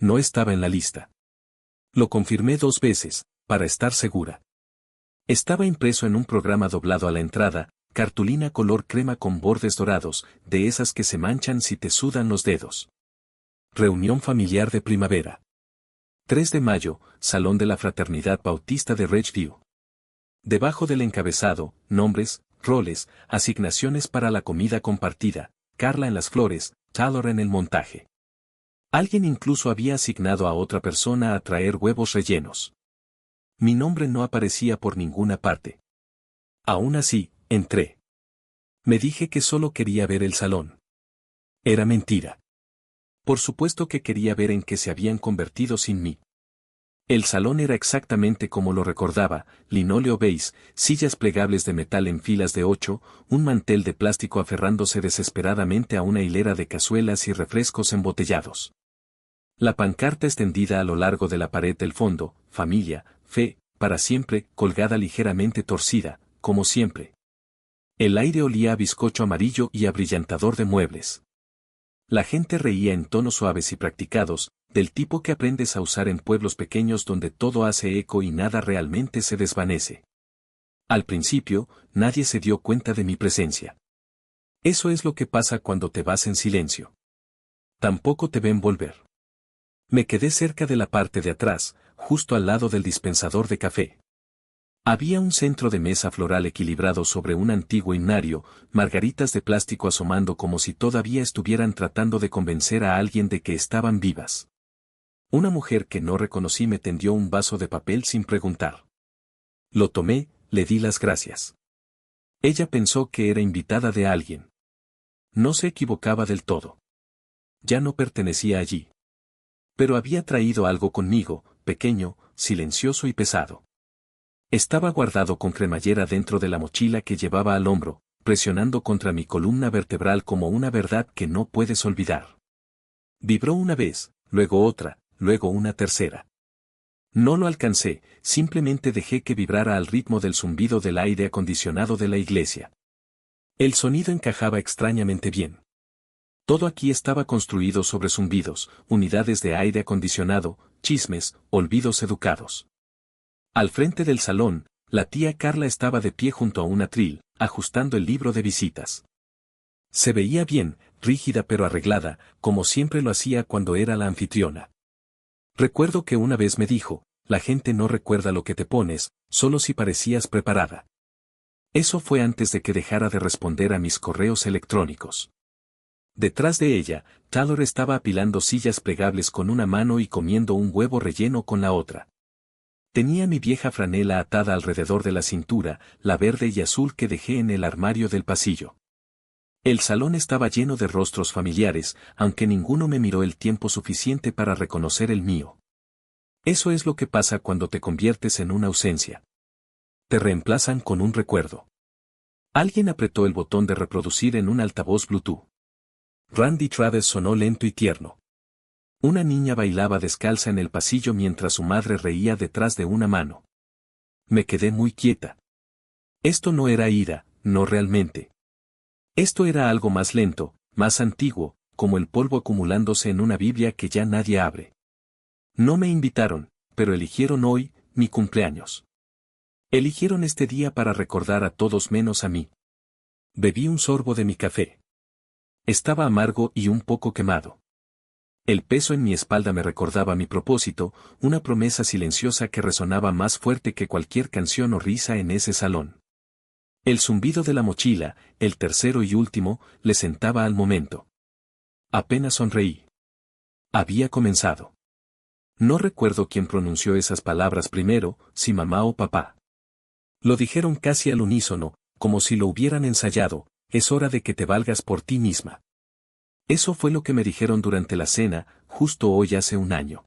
No estaba en la lista. Lo confirmé 2 veces, para estar segura. Estaba impreso en un programa doblado a la entrada, cartulina color crema con bordes dorados, de esas que se manchan si te sudan los dedos. Reunión familiar de primavera. 3 de mayo, Salón de la Fraternidad Bautista de Ridgeview. Debajo del encabezado, nombres, roles, asignaciones para la comida compartida, Carla en las flores, Taylor en el montaje. Alguien incluso había asignado a otra persona a traer huevos rellenos. Mi nombre no aparecía por ninguna parte. Aún así, entré. Me dije que solo quería ver el salón. Era mentira. Por supuesto que quería ver en qué se habían convertido sin mí. El salón era exactamente como lo recordaba, linóleo beige, sillas plegables de metal en filas de 8, un mantel de plástico aferrándose desesperadamente a una hilera de cazuelas y refrescos embotellados. La pancarta extendida a lo largo de la pared del fondo, familia, fe, para siempre, colgada ligeramente torcida, como siempre. El aire olía a bizcocho amarillo y a brillantador de muebles. La gente reía en tonos suaves y practicados, del tipo que aprendes a usar en pueblos pequeños donde todo hace eco y nada realmente se desvanece. Al principio, nadie se dio cuenta de mi presencia. Eso es lo que pasa cuando te vas en silencio. Tampoco te ven volver. Me quedé cerca de la parte de atrás, justo al lado del dispensador de café. Había un centro de mesa floral equilibrado sobre un antiguo himnario, margaritas de plástico asomando como si todavía estuvieran tratando de convencer a alguien de que estaban vivas. Una mujer que no reconocí me tendió un vaso de papel sin preguntar. Lo tomé, le di las gracias. Ella pensó que era invitada de alguien. No se equivocaba del todo. Ya no pertenecía allí. Pero había traído algo conmigo, pequeño, silencioso y pesado. Estaba guardado con cremallera dentro de la mochila que llevaba al hombro, presionando contra mi columna vertebral como una verdad que no puedes olvidar. Vibró una vez, luego otra, luego una tercera. No lo alcancé, simplemente dejé que vibrara al ritmo del zumbido del aire acondicionado de la iglesia. El sonido encajaba extrañamente bien. Todo aquí estaba construido sobre zumbidos, unidades de aire acondicionado, chismes, olvidos educados. Al frente del salón, la tía Carla estaba de pie junto a un atril, ajustando el libro de visitas. Se veía bien, rígida pero arreglada, como siempre lo hacía cuando era la anfitriona. Recuerdo que una vez me dijo, la gente no recuerda lo que te pones, solo si parecías preparada. Eso fue antes de que dejara de responder a mis correos electrónicos. Detrás de ella, Taylor estaba apilando sillas plegables con una mano y comiendo un huevo relleno con la otra. Tenía mi vieja franela atada alrededor de la cintura, la verde y azul que dejé en el armario del pasillo. El salón estaba lleno de rostros familiares, aunque ninguno me miró el tiempo suficiente para reconocer el mío. Eso es lo que pasa cuando te conviertes en una ausencia. Te reemplazan con un recuerdo. Alguien apretó el botón de reproducir en un altavoz Bluetooth. Randy Travis sonó lento y tierno. Una niña bailaba descalza en el pasillo mientras su madre reía detrás de una mano. Me quedé muy quieta. Esto no era ira, no realmente. Esto era algo más lento, más antiguo, como el polvo acumulándose en una Biblia que ya nadie abre. No me invitaron, pero eligieron hoy, mi cumpleaños. Eligieron este día para recordar a todos menos a mí. Bebí un sorbo de mi café. Estaba amargo y un poco quemado. El peso en mi espalda me recordaba mi propósito, una promesa silenciosa que resonaba más fuerte que cualquier canción o risa en ese salón. El zumbido de la mochila, el tercero y último, le sentaba al momento. Apenas sonreí. Había comenzado. No recuerdo quién pronunció esas palabras primero, si mamá o papá. Lo dijeron casi al unísono, como si lo hubieran ensayado, es hora de que te valgas por ti misma. Eso fue lo que me dijeron durante la cena, justo hoy hace un año.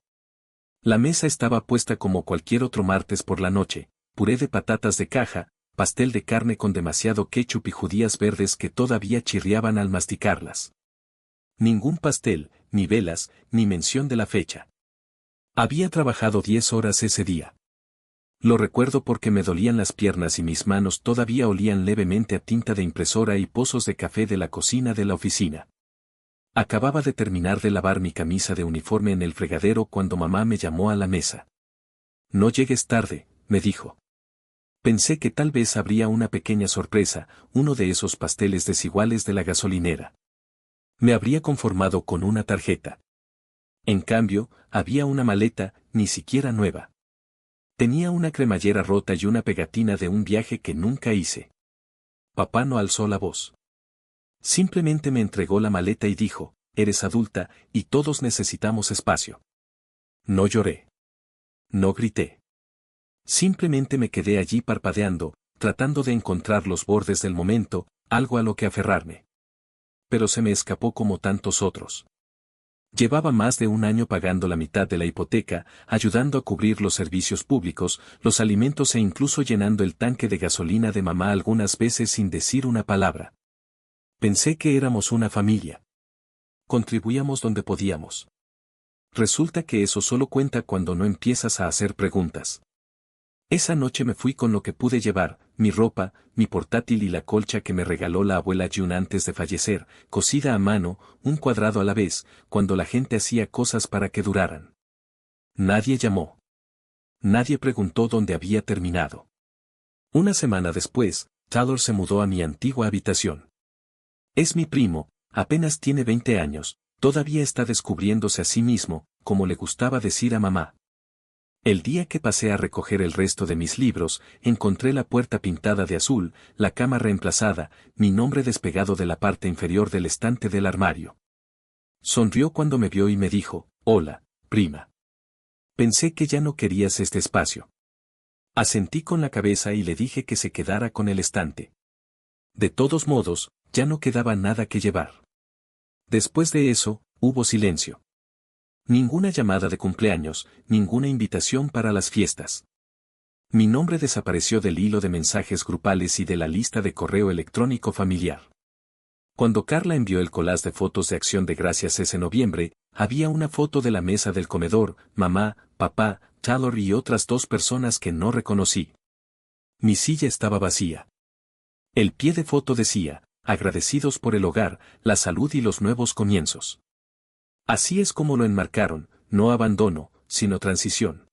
La mesa estaba puesta como cualquier otro martes por la noche, puré de patatas de caja, pastel de carne con demasiado ketchup y judías verdes que todavía chirriaban al masticarlas. Ningún pastel, ni velas, ni mención de la fecha. Había trabajado 10 horas ese día. Lo recuerdo porque me dolían las piernas y mis manos todavía olían levemente a tinta de impresora y pozos de café de la cocina de la oficina. Acababa de terminar de lavar mi camisa de uniforme en el fregadero cuando mamá me llamó a la mesa. No llegues tarde, me dijo. Pensé que tal vez habría una pequeña sorpresa, uno de esos pasteles desiguales de la gasolinera. Me habría conformado con una tarjeta. En cambio, había una maleta, ni siquiera nueva. Tenía una cremallera rota y una pegatina de un viaje que nunca hice. Papá no alzó la voz. Simplemente me entregó la maleta y dijo, eres adulta, y todos necesitamos espacio. No lloré. No grité. Simplemente me quedé allí parpadeando, tratando de encontrar los bordes del momento, algo a lo que aferrarme. Pero se me escapó como tantos otros. Llevaba más de un año pagando la mitad de la hipoteca, ayudando a cubrir los servicios públicos, los alimentos e incluso llenando el tanque de gasolina de mamá algunas veces sin decir una palabra. Pensé que éramos una familia. Contribuíamos donde podíamos. Resulta que eso solo cuenta cuando no empiezas a hacer preguntas. Esa noche me fui con lo que pude llevar, mi ropa, mi portátil y la colcha que me regaló la abuela June antes de fallecer, cosida a mano, un cuadrado a la vez, cuando la gente hacía cosas para que duraran. Nadie llamó. Nadie preguntó dónde había terminado. Una semana después, Taylor se mudó a mi antigua habitación. Es mi primo, apenas tiene 20 años, todavía está descubriéndose a sí mismo, como le gustaba decir a mamá. El día que pasé a recoger el resto de mis libros, encontré la puerta pintada de azul, la cama reemplazada, mi nombre despegado de la parte inferior del estante del armario. Sonrió cuando me vio y me dijo, hola, prima. Pensé que ya no querías este espacio. Asentí con la cabeza y le dije que se quedara con el estante. De todos modos, ya no quedaba nada que llevar. Después de eso, hubo silencio. Ninguna llamada de cumpleaños, ninguna invitación para las fiestas. Mi nombre desapareció del hilo de mensajes grupales y de la lista de correo electrónico familiar. Cuando Carla envió el collage de fotos de Acción de Gracias ese noviembre, había una foto de la mesa del comedor, mamá, papá, Taylor y otras 2 personas que no reconocí. Mi silla estaba vacía. El pie de foto decía, agradecidos por el hogar, la salud y los nuevos comienzos. Así es como lo enmarcaron, no abandono, sino transición.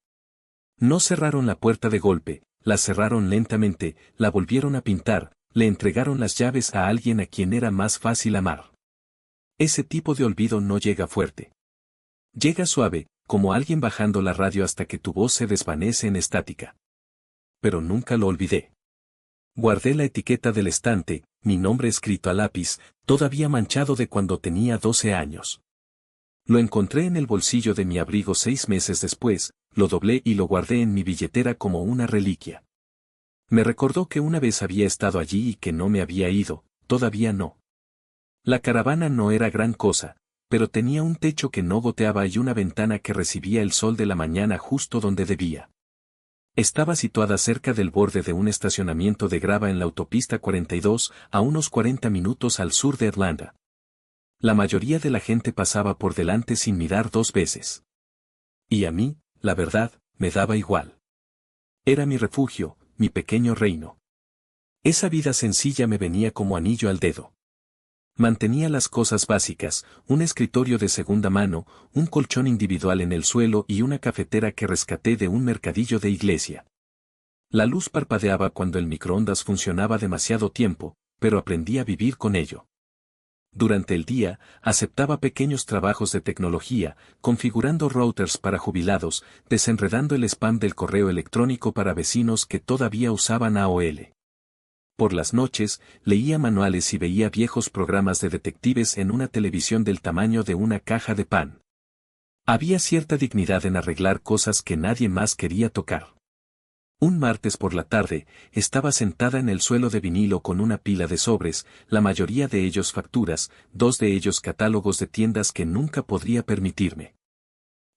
No cerraron la puerta de golpe, la cerraron lentamente, la volvieron a pintar, le entregaron las llaves a alguien a quien era más fácil amar. Ese tipo de olvido no llega fuerte. Llega suave, como alguien bajando la radio hasta que tu voz se desvanece en estática. Pero nunca lo olvidé. Guardé la etiqueta del estante, mi nombre escrito a lápiz, todavía manchado de cuando tenía 12 años. Lo encontré en el bolsillo de mi abrigo 6 meses después, lo doblé y lo guardé en mi billetera como una reliquia. Me recordó que una vez había estado allí y que no me había ido, todavía no. La caravana no era gran cosa, pero tenía un techo que no goteaba y una ventana que recibía el sol de la mañana justo donde debía. Estaba situada cerca del borde de un estacionamiento de grava en la autopista 42, a unos 40 minutos al sur de Atlanta. La mayoría de la gente pasaba por delante sin mirar 2 veces. Y a mí, la verdad, me daba igual. Era mi refugio, mi pequeño reino. Esa vida sencilla me venía como anillo al dedo. Mantenía las cosas básicas, un escritorio de segunda mano, un colchón individual en el suelo y una cafetera que rescaté de un mercadillo de iglesia. La luz parpadeaba cuando el microondas funcionaba demasiado tiempo, pero aprendí a vivir con ello. Durante el día, aceptaba pequeños trabajos de tecnología, configurando routers para jubilados, desenredando el spam del correo electrónico para vecinos que todavía usaban AOL. Por las noches, leía manuales y veía viejos programas de detectives en una televisión del tamaño de una caja de pan. Había cierta dignidad en arreglar cosas que nadie más quería tocar. Un martes por la tarde, estaba sentada en el suelo de vinilo con una pila de sobres, la mayoría de ellos facturas, 2 de ellos catálogos de tiendas que nunca podría permitirme.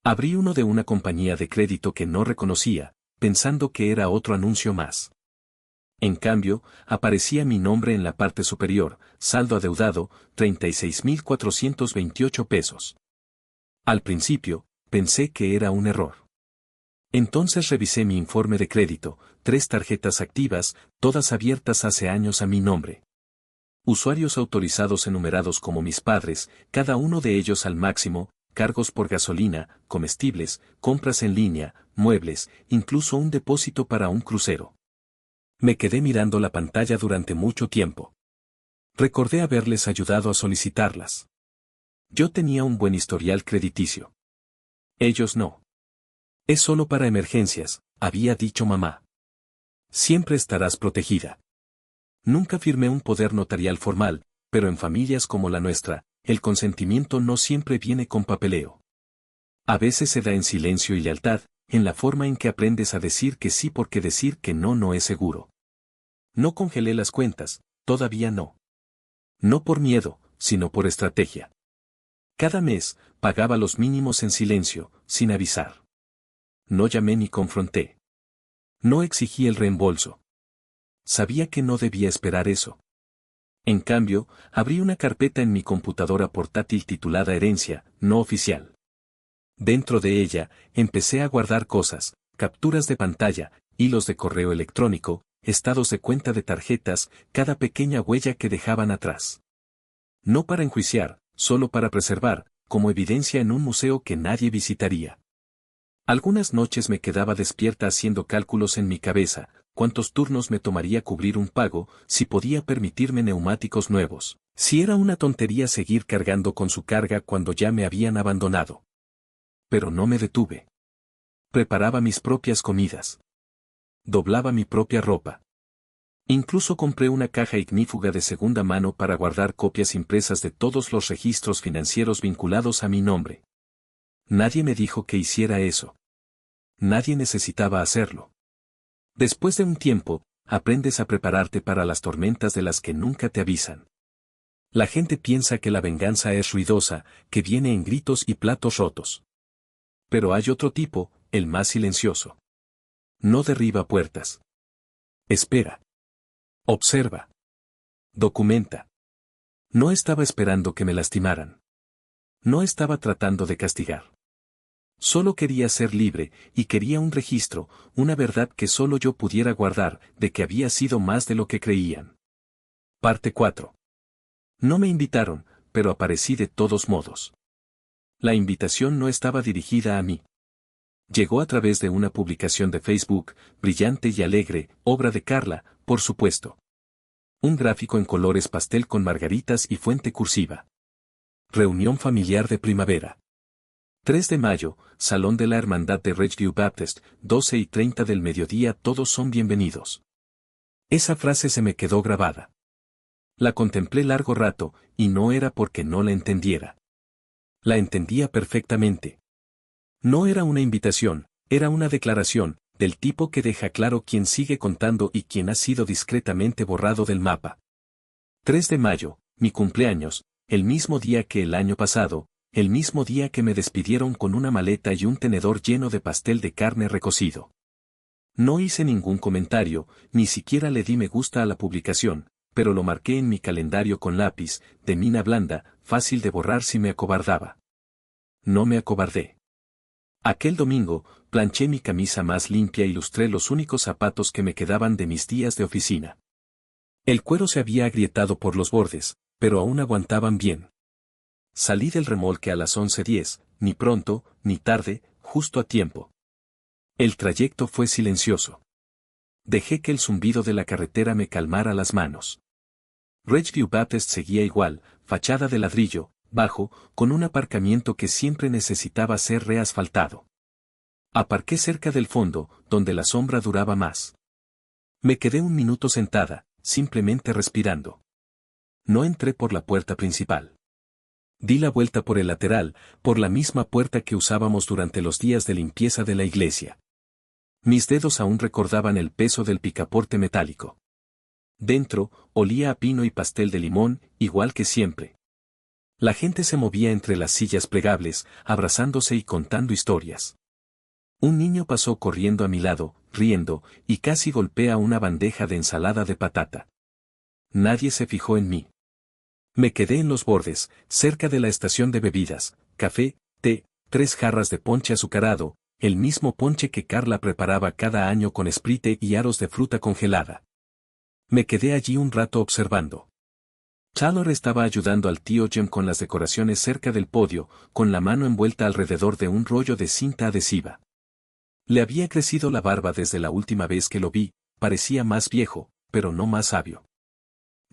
Abrí uno de una compañía de crédito que no reconocía, pensando que era otro anuncio más. En cambio, aparecía mi nombre en la parte superior, saldo adeudado, 36.428 pesos. Al principio, pensé que era un error. Entonces revisé mi informe de crédito, 3 tarjetas activas, todas abiertas hace años a mi nombre. Usuarios autorizados enumerados como mis padres, cada uno de ellos al máximo, cargos por gasolina, comestibles, compras en línea, muebles, incluso un depósito para un crucero. Me quedé mirando la pantalla durante mucho tiempo. Recordé haberles ayudado a solicitarlas. Yo tenía un buen historial crediticio. Ellos no. Es solo para emergencias, había dicho mamá. Siempre estarás protegida. Nunca firmé un poder notarial formal, pero en familias como la nuestra, el consentimiento no siempre viene con papeleo. A veces se da en silencio y lealtad, en la forma en que aprendes a decir que sí porque decir que no no es seguro. No congelé las cuentas, todavía no. No por miedo, sino por estrategia. Cada mes, pagaba los mínimos en silencio, sin avisar. No llamé ni confronté. No exigí el reembolso. Sabía que no debía esperar eso. En cambio, abrí una carpeta en mi computadora portátil titulada Herencia, no oficial. Dentro de ella, empecé a guardar cosas, capturas de pantalla, hilos de correo electrónico, estados de cuenta de tarjetas, cada pequeña huella que dejaban atrás. No para enjuiciar, solo para preservar, como evidencia en un museo que nadie visitaría. Algunas noches me quedaba despierta haciendo cálculos en mi cabeza, cuántos turnos me tomaría cubrir un pago, si podía permitirme neumáticos nuevos, si era una tontería seguir cargando con su carga cuando ya me habían abandonado. Pero no me detuve. Preparaba mis propias comidas. Doblaba mi propia ropa. Incluso compré una caja ignífuga de segunda mano para guardar copias impresas de todos los registros financieros vinculados a mi nombre. Nadie me dijo que hiciera eso. Nadie necesitaba hacerlo. Después de un tiempo, aprendes a prepararte para las tormentas de las que nunca te avisan. La gente piensa que la venganza es ruidosa, que viene en gritos y platos rotos. Pero hay otro tipo, el más silencioso. No derriba puertas. Espera. Observa. Documenta. No estaba esperando que me lastimaran. No estaba tratando de castigar. Solo quería ser libre, y quería un registro, una verdad que solo yo pudiera guardar, de que había sido más de lo que creían. Parte 4. No me invitaron, pero aparecí de todos modos. La invitación no estaba dirigida a mí. Llegó a través de una publicación de Facebook, brillante y alegre, obra de Carla, por supuesto. Un gráfico en colores pastel con margaritas y fuente cursiva. Reunión familiar de primavera. 3 de mayo, Salón de la Hermandad de Ridgeview Baptist, 12:30 del mediodía, todos son bienvenidos. Esa frase se me quedó grabada. La contemplé largo rato, y no era porque no la entendiera. La entendía perfectamente. No era una invitación, era una declaración, del tipo que deja claro quién sigue contando y quién ha sido discretamente borrado del mapa. 3 de mayo, mi cumpleaños, el mismo día que el año pasado, el mismo día que me despidieron con una maleta y un tenedor lleno de pastel de carne recocido. No hice ningún comentario, ni siquiera le di me gusta a la publicación, pero lo marqué en mi calendario con lápiz, de mina blanda, fácil de borrar si me acobardaba. No me acobardé. Aquel domingo, planché mi camisa más limpia y lustré los únicos zapatos que me quedaban de mis días de oficina. El cuero se había agrietado por los bordes, pero aún aguantaban bien. Salí del remolque a las 11:10, ni pronto, ni tarde, justo a tiempo. El trayecto fue silencioso. Dejé que el zumbido de la carretera me calmara las manos. Ridgeview Baptist seguía igual, fachada de ladrillo, bajo, con un aparcamiento que siempre necesitaba ser reasfaltado. Aparqué cerca del fondo, donde la sombra duraba más. Me quedé un minuto sentada, simplemente respirando. No entré por la puerta principal. Di la vuelta por el lateral, por la misma puerta que usábamos durante los días de limpieza de la iglesia. Mis dedos aún recordaban el peso del picaporte metálico. Dentro, olía a pino y pastel de limón, igual que siempre. La gente se movía entre las sillas plegables, abrazándose y contando historias. Un niño pasó corriendo a mi lado, riendo, y casi golpea una bandeja de ensalada de patata. Nadie se fijó en mí. Me quedé en los bordes, cerca de la estación de bebidas, café, té, 3 jarras de ponche azucarado, el mismo ponche que Carla preparaba cada año con Sprite y aros de fruta congelada. Me quedé allí un rato observando. Taylor estaba ayudando al tío Jim con las decoraciones cerca del podio, con la mano envuelta alrededor de un rollo de cinta adhesiva. Le había crecido la barba desde la última vez que lo vi, parecía más viejo, pero no más sabio.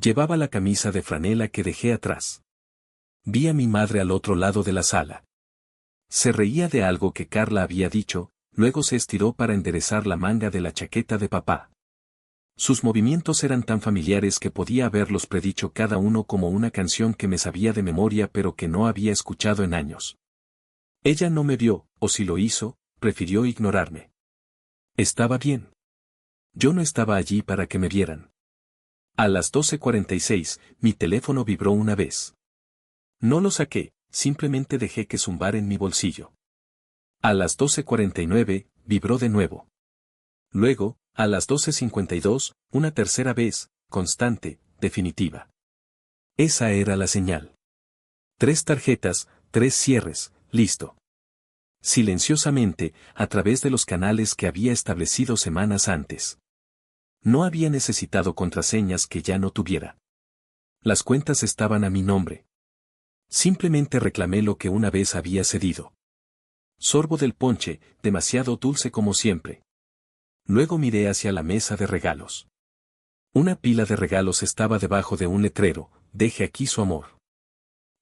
Llevaba la camisa de franela que dejé atrás. Vi a mi madre al otro lado de la sala. Se reía de algo que Carla había dicho, luego se estiró para enderezar la manga de la chaqueta de papá. Sus movimientos eran tan familiares que podía haberlos predicho cada uno como una canción que me sabía de memoria pero que no había escuchado en años. Ella no me vio, o si lo hizo, prefirió ignorarme. Estaba bien. Yo no estaba allí para que me vieran. A las 12:46, mi teléfono vibró una vez. No lo saqué, simplemente dejé que zumbara en mi bolsillo. A las 12:49, vibró de nuevo. Luego, a las 12:52, una tercera vez, constante, definitiva. Esa era la señal. 3 tarjetas, 3 cierres, listo. Silenciosamente, a través de los canales que había establecido semanas antes. No había necesitado contraseñas que ya no tuviera. Las cuentas estaban a mi nombre. Simplemente reclamé lo que una vez había cedido. Sorbo del ponche, demasiado dulce como siempre. Luego miré hacia la mesa de regalos. Una pila de regalos estaba debajo de un letrero, deje aquí su amor.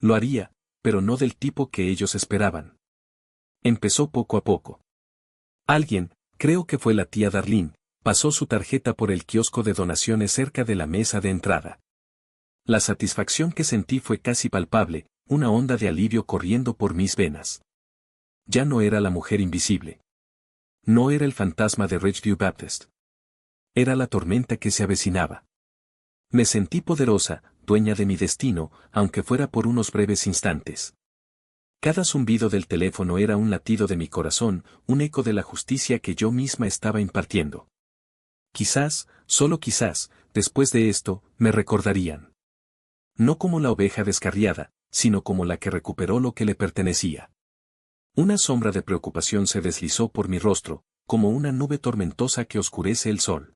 Lo haría, pero no del tipo que ellos esperaban. Empezó poco a poco. Alguien, creo que fue la tía Darlene, pasó su tarjeta por el kiosco de donaciones cerca de la mesa de entrada. La satisfacción que sentí fue casi palpable, una onda de alivio corriendo por mis venas. Ya no era la mujer invisible. No era el fantasma de Ridgeview Baptist. Era la tormenta que se avecinaba. Me sentí poderosa, dueña de mi destino, aunque fuera por unos breves instantes. Cada zumbido del teléfono era un latido de mi corazón, un eco de la justicia que yo misma estaba impartiendo. Quizás, solo quizás, después de esto, me recordarían. No como la oveja descarriada, sino como la que recuperó lo que le pertenecía. Una sombra de preocupación se deslizó por mi rostro, como una nube tormentosa que oscurece el sol.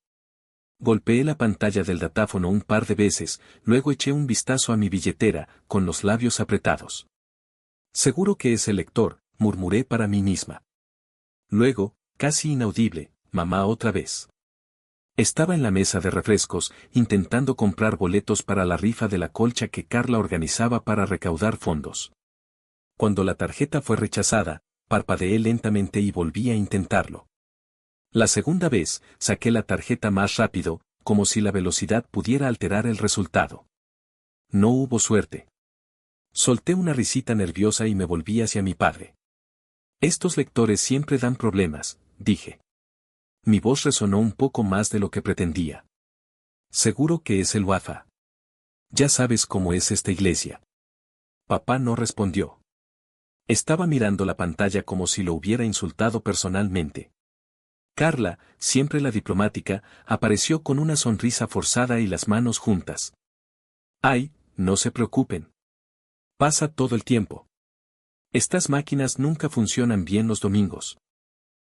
Golpeé la pantalla del datáfono un par de veces, luego eché un vistazo a mi billetera, con los labios apretados. Seguro que es el lector, murmuré para mí misma. Luego, casi inaudible, mamá otra vez. Estaba en la mesa de refrescos, intentando comprar boletos para la rifa de la colcha que Carla organizaba para recaudar fondos. Cuando la tarjeta fue rechazada, parpadeé lentamente y volví a intentarlo. La segunda vez, saqué la tarjeta más rápido, como si la velocidad pudiera alterar el resultado. No hubo suerte. Solté una risita nerviosa y me volví hacia mi padre. Estos lectores siempre dan problemas, dije. Mi voz resonó un poco más de lo que pretendía. Seguro que es el Wafa. Ya sabes cómo es esta iglesia. Papá no respondió. Estaba mirando la pantalla como si lo hubiera insultado personalmente. Carla, siempre la diplomática, apareció con una sonrisa forzada y las manos juntas. Ay, no se preocupen. Pasa todo el tiempo. Estas máquinas nunca funcionan bien los domingos.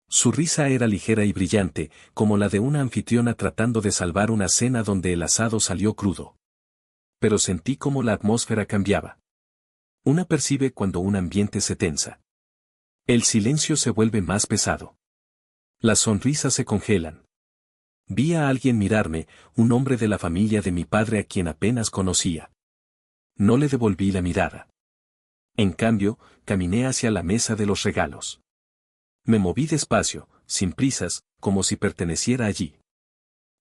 Su risa era ligera y brillante, como la de una anfitriona tratando de salvar una cena donde el asado salió crudo. Pero sentí como la atmósfera cambiaba. Una percibe cuando un ambiente se tensa. El silencio se vuelve más pesado. Las sonrisas se congelan. Vi a alguien mirarme, un hombre de la familia de mi padre a quien apenas conocía. No le devolví la mirada. En cambio, caminé hacia la mesa de los regalos. Me moví despacio, sin prisas, como si perteneciera allí.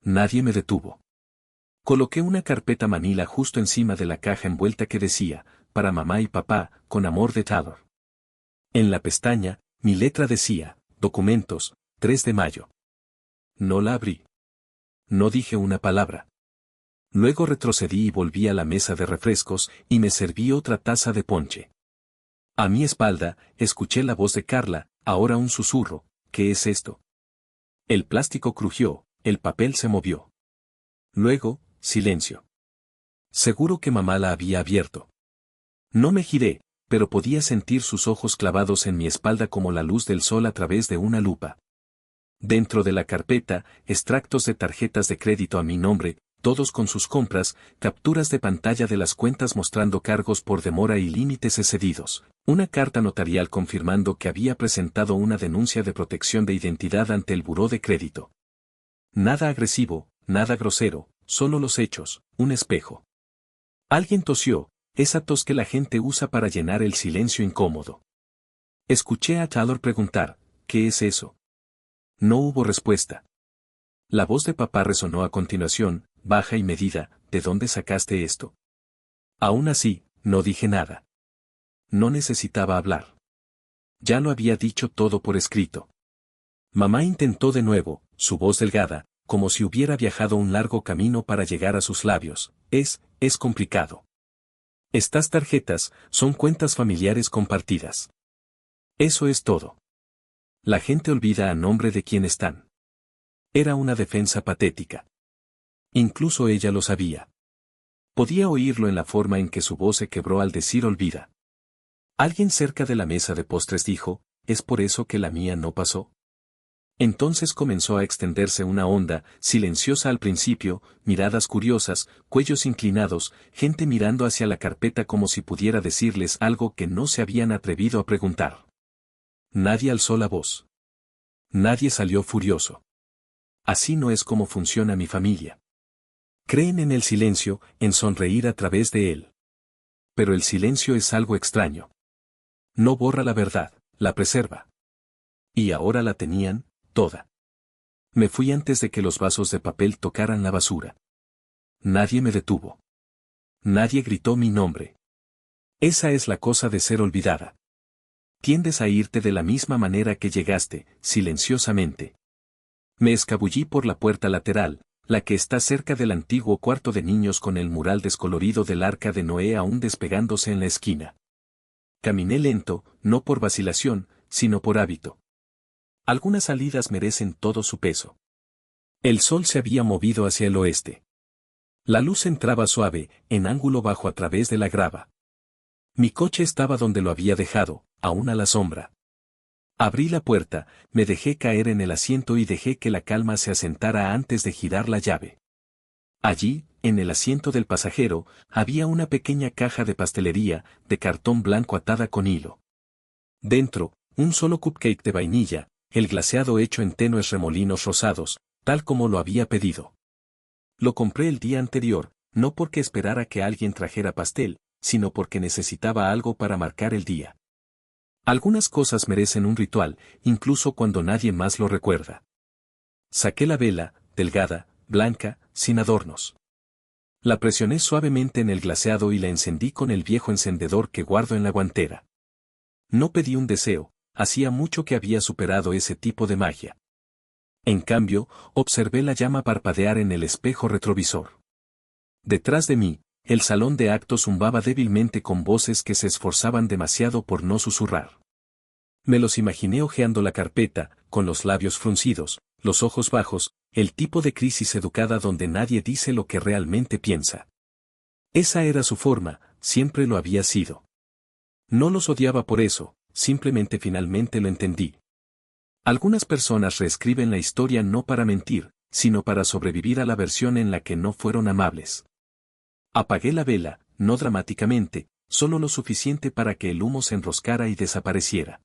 Nadie me detuvo. Coloqué una carpeta manila justo encima de la caja envuelta que decía, para mamá y papá, con amor de Taylor. En la pestaña, mi letra decía, documentos, 3 de mayo. No la abrí. No dije una palabra. Luego retrocedí y volví a la mesa de refrescos y me serví otra taza de ponche. A mi espalda, escuché la voz de Carla, ahora un susurro, ¿qué es esto? El plástico crujió, el papel se movió. Luego, silencio. Seguro que mamá la había abierto. No me giré, pero podía sentir sus ojos clavados en mi espalda como la luz del sol a través de una lupa. Dentro de la carpeta, extractos de tarjetas de crédito a mi nombre, todos con sus compras, capturas de pantalla de las cuentas mostrando cargos por demora y límites excedidos, una carta notarial confirmando que había presentado una denuncia de protección de identidad ante el buró de crédito. Nada agresivo, nada grosero, solo los hechos, un espejo. Alguien tosió, esa tos que la gente usa para llenar el silencio incómodo. Escuché a Taylor preguntar, ¿qué es eso? No hubo respuesta. La voz de papá resonó a continuación, baja y medida, ¿de dónde sacaste esto? Aún así, no dije nada. No necesitaba hablar. Ya lo había dicho todo por escrito. Mamá intentó de nuevo, su voz delgada, como si hubiera viajado un largo camino para llegar a sus labios. Es complicado. Estas tarjetas son cuentas familiares compartidas. Eso es todo. La gente olvida a nombre de quién están. Era una defensa patética. Incluso ella lo sabía. Podía oírlo en la forma en que su voz se quebró al decir olvida. Alguien cerca de la mesa de postres dijo, ¿es por eso que la mía no pasó? Entonces comenzó a extenderse una onda, silenciosa al principio, miradas curiosas, cuellos inclinados, gente mirando hacia la carpeta como si pudiera decirles algo que no se habían atrevido a preguntar. Nadie alzó la voz. Nadie salió furioso. Así no es como funciona mi familia. Creen en el silencio, en sonreír a través de él. Pero el silencio es algo extraño. No borra la verdad, la preserva. Y ahora la tenían, toda. Me fui antes de que los vasos de papel tocaran la basura. Nadie me detuvo. Nadie gritó mi nombre. Esa es la cosa de ser olvidada. Tiendes a irte de la misma manera que llegaste, silenciosamente. Me escabullí por la puerta lateral, la que está cerca del antiguo cuarto de niños con el mural descolorido del arca de Noé aún despegándose en la esquina. Caminé lento, no por vacilación, sino por hábito. Algunas salidas merecen todo su peso. El sol se había movido hacia el oeste. La luz entraba suave, en ángulo bajo a través de la grava. Mi coche estaba donde lo había dejado, aún a la sombra. Abrí la puerta, me dejé caer en el asiento y dejé que la calma se asentara antes de girar la llave. Allí, en el asiento del pasajero, había una pequeña caja de pastelería, de cartón blanco atada con hilo. Dentro, un solo cupcake de vainilla, el glaseado hecho en tenues remolinos rosados, tal como lo había pedido. Lo compré el día anterior, no porque esperara que alguien trajera pastel, sino porque necesitaba algo para marcar el día. Algunas cosas merecen un ritual, incluso cuando nadie más lo recuerda. Saqué la vela, delgada, blanca, sin adornos. La presioné suavemente en el glaseado y la encendí con el viejo encendedor que guardo en la guantera. No pedí un deseo, hacía mucho que había superado ese tipo de magia. En cambio, observé la llama parpadear en el espejo retrovisor. Detrás de mí, el salón de actos zumbaba débilmente con voces que se esforzaban demasiado por no susurrar. Me los imaginé hojeando la carpeta, con los labios fruncidos, los ojos bajos, el tipo de crisis educada donde nadie dice lo que realmente piensa. Esa era su forma, siempre lo había sido. No los odiaba por eso, simplemente finalmente lo entendí. Algunas personas reescriben la historia no para mentir, sino para sobrevivir a la versión en la que no fueron amables. Apagué la vela, no dramáticamente, solo lo suficiente para que el humo se enroscara y desapareciera.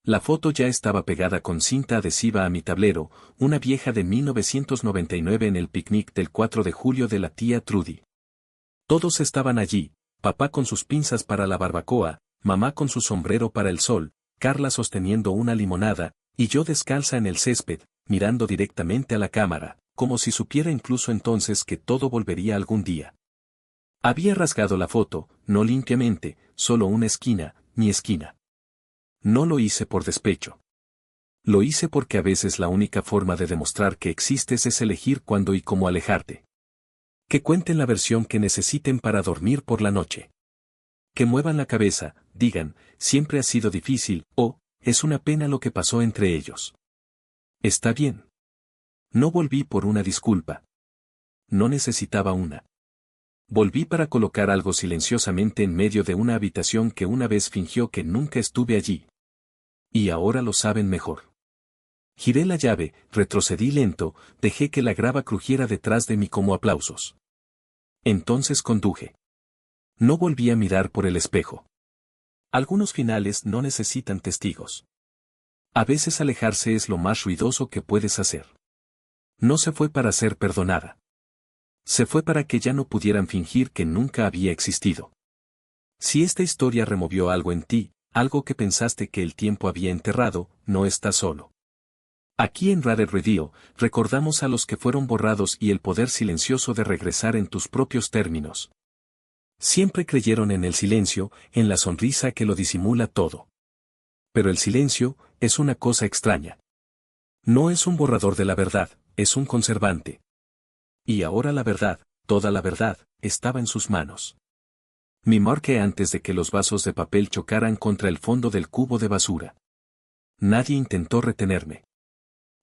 La foto ya estaba pegada con cinta adhesiva a mi tablero, una vieja de 1999 en el picnic del 4 de julio de la tía Trudy. Todos estaban allí, papá con sus pinzas para la barbacoa, mamá con su sombrero para el sol, Carla sosteniendo una limonada, y yo descalza en el césped, mirando directamente a la cámara, como si supiera incluso entonces que todo volvería algún día. Había rasgado la foto, no limpiamente, solo una esquina, mi esquina. No lo hice por despecho. Lo hice porque a veces la única forma de demostrar que existes es elegir cuándo y cómo alejarte. Que cuenten la versión que necesiten para dormir por la noche. Que muevan la cabeza, digan, siempre ha sido difícil, o, es una pena lo que pasó entre ellos. Está bien. No volví por una disculpa. No necesitaba una. Volví para colocar algo silenciosamente en medio de una habitación que una vez fingió que nunca estuve allí. Y ahora lo saben mejor. Giré la llave, retrocedí lento, dejé que la grava crujiera detrás de mí como aplausos. Entonces conduje. No volví a mirar por el espejo. Algunos finales no necesitan testigos. A veces alejarse es lo más ruidoso que puedes hacer. No se fue para ser perdonada. Se fue para que ya no pudieran fingir que nunca había existido. Si esta historia removió algo en ti, algo que pensaste que el tiempo había enterrado, no estás solo. Aquí en Rare Radio, recordamos a los que fueron borrados y el poder silencioso de regresar en tus propios términos. Siempre creyeron en el silencio, en la sonrisa que lo disimula todo. Pero el silencio es una cosa extraña. No es un borrador de la verdad, es un conservante. Y ahora la verdad, toda la verdad, estaba en sus manos. Me marqué antes de que los vasos de papel chocaran contra el fondo del cubo de basura. Nadie intentó retenerme.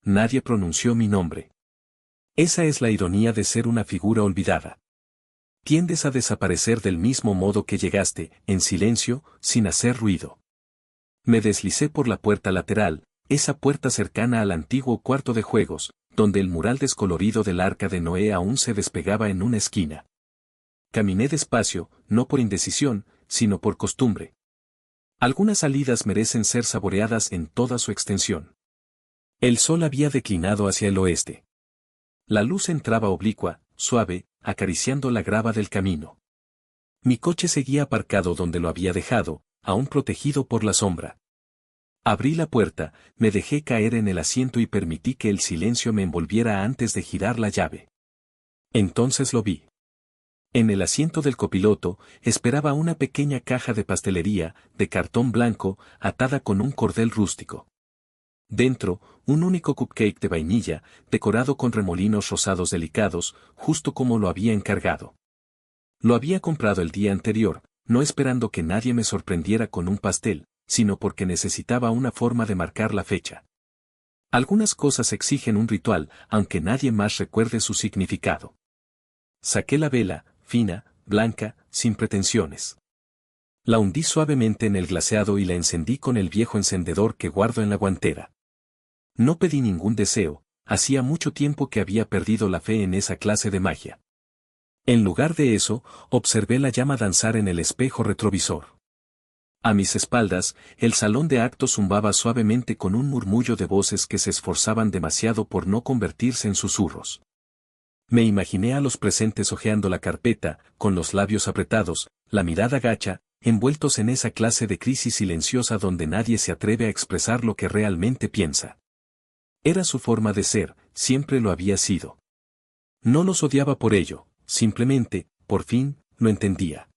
Nadie pronunció mi nombre. Esa es la ironía de ser una figura olvidada. Tiendes a desaparecer del mismo modo que llegaste, en silencio, sin hacer ruido. Me deslicé por la puerta lateral, esa puerta cercana al antiguo cuarto de juegos, donde el mural descolorido del Arca de Noé aún se despegaba en una esquina. Caminé despacio, no por indecisión, sino por costumbre. Algunas salidas merecen ser saboreadas en toda su extensión. El sol había declinado hacia el oeste. La luz entraba oblicua, suave, acariciando la grava del camino. Mi coche seguía aparcado donde lo había dejado, aún protegido por la sombra. Abrí la puerta, me dejé caer en el asiento y permití que el silencio me envolviera antes de girar la llave. Entonces lo vi. En el asiento del copiloto, esperaba una pequeña caja de pastelería, de cartón blanco, atada con un cordel rústico. Dentro, un único cupcake de vainilla, decorado con remolinos rosados delicados, justo como lo había encargado. Lo había comprado el día anterior, no esperando que nadie me sorprendiera con un pastel, sino porque necesitaba una forma de marcar la fecha. Algunas cosas exigen un ritual, aunque nadie más recuerde su significado. Saqué la vela, fina, blanca, sin pretensiones. La hundí suavemente en el glaseado y la encendí con el viejo encendedor que guardo en la guantera. No pedí ningún deseo, hacía mucho tiempo que había perdido la fe en esa clase de magia. En lugar de eso, observé la llama danzar en el espejo retrovisor. A mis espaldas, el salón de actos zumbaba suavemente con un murmullo de voces que se esforzaban demasiado por no convertirse en susurros. Me imaginé a los presentes hojeando la carpeta, con los labios apretados, la mirada gacha, envueltos en esa clase de crisis silenciosa donde nadie se atreve a expresar lo que realmente piensa. Era su forma de ser, siempre lo había sido. No los odiaba por ello, simplemente, por fin, lo entendía.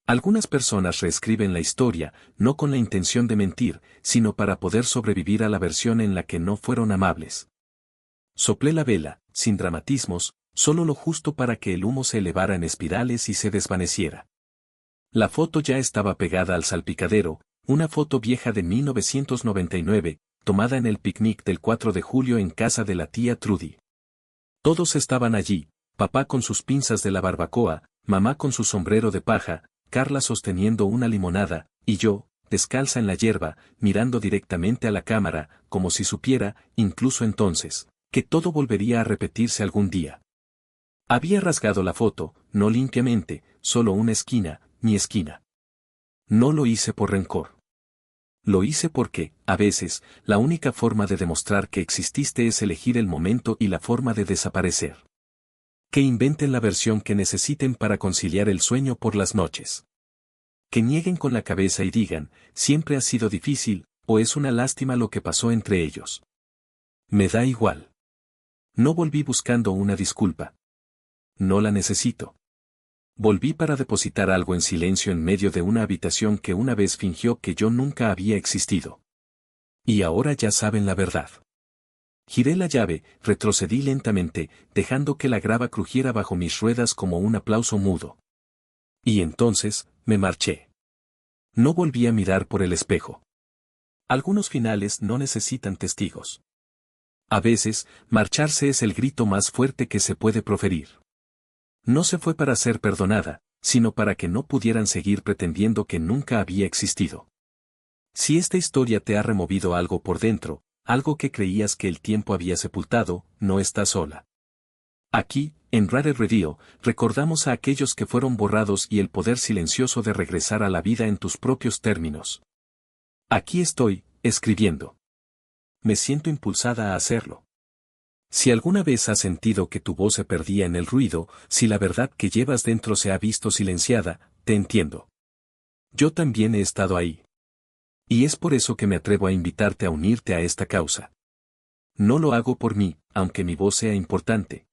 Algunas personas reescriben la historia, no con la intención de mentir, sino para poder sobrevivir a la versión en la que no fueron amables. Soplé la vela, sin dramatismos, solo lo justo para que el humo se elevara en espirales y se desvaneciera. La foto ya estaba pegada al salpicadero, una foto vieja de 1999, tomada en el picnic del 4 de julio en casa de la tía Trudy. Todos estaban allí, papá con sus pinzas de la barbacoa, mamá con su sombrero de paja, Carla sosteniendo una limonada, y yo, descalza en la hierba, mirando directamente a la cámara, como si supiera, incluso entonces, que todo volvería a repetirse algún día. Había rasgado la foto, no limpiamente, solo una esquina, mi esquina. No lo hice por rencor. Lo hice porque, a veces, la única forma de demostrar que exististe es elegir el momento y la forma de desaparecer. Que inventen la versión que necesiten para conciliar el sueño por las noches. Que nieguen con la cabeza y digan, siempre ha sido difícil, o es una lástima lo que pasó entre ellos. Me da igual. No volví buscando una disculpa. No la necesito. Volví para depositar algo en silencio en medio de una habitación que una vez fingió que yo nunca había existido. Y ahora ya saben la verdad. Giré la llave, retrocedí lentamente, dejando que la grava crujiera bajo mis ruedas como un aplauso mudo. Y entonces, me marché. No volví a mirar por el espejo. Algunos finales no necesitan testigos. A veces, marcharse es el grito más fuerte que se puede proferir. No se fue para ser perdonada, sino para que no pudieran seguir pretendiendo que nunca había existido. Si esta historia te ha removido algo por dentro, algo que creías que el tiempo había sepultado, no está sola. Aquí, en Rare Review, recordamos a aquellos que fueron borrados y el poder silencioso de regresar a la vida en tus propios términos. Aquí estoy, escribiendo. Me siento impulsada a hacerlo. Si alguna vez has sentido que tu voz se perdía en el ruido, si la verdad que llevas dentro se ha visto silenciada, te entiendo. Yo también he estado ahí. Y es por eso que me atrevo a invitarte a unirte a esta causa. No lo hago por mí, aunque mi voz sea importante.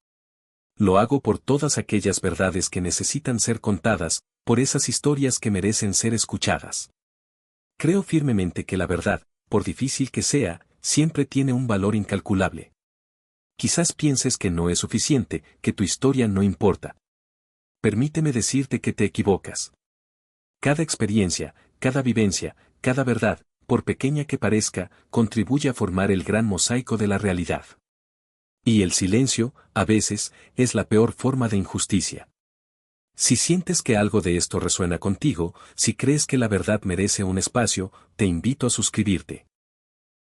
Lo hago por todas aquellas verdades que necesitan ser contadas, por esas historias que merecen ser escuchadas. Creo firmemente que la verdad, por difícil que sea, siempre tiene un valor incalculable. Quizás pienses que no es suficiente, que tu historia no importa. Permíteme decirte que te equivocas. Cada experiencia, cada vivencia, cada verdad, por pequeña que parezca, contribuye a formar el gran mosaico de la realidad. Y el silencio, a veces, es la peor forma de injusticia. Si sientes que algo de esto resuena contigo, si crees que la verdad merece un espacio, te invito a suscribirte.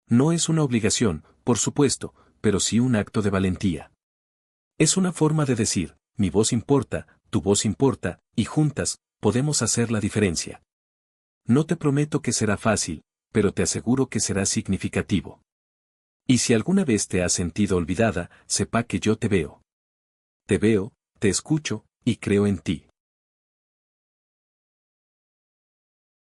No es una obligación, por supuesto, pero sí un acto de valentía. Es una forma de decir, mi voz importa, tu voz importa, y juntas, podemos hacer la diferencia. No te prometo que será fácil, pero te aseguro que será significativo. Y si alguna vez te has sentido olvidada, sepa que yo te veo. Te veo, te escucho, y creo en ti.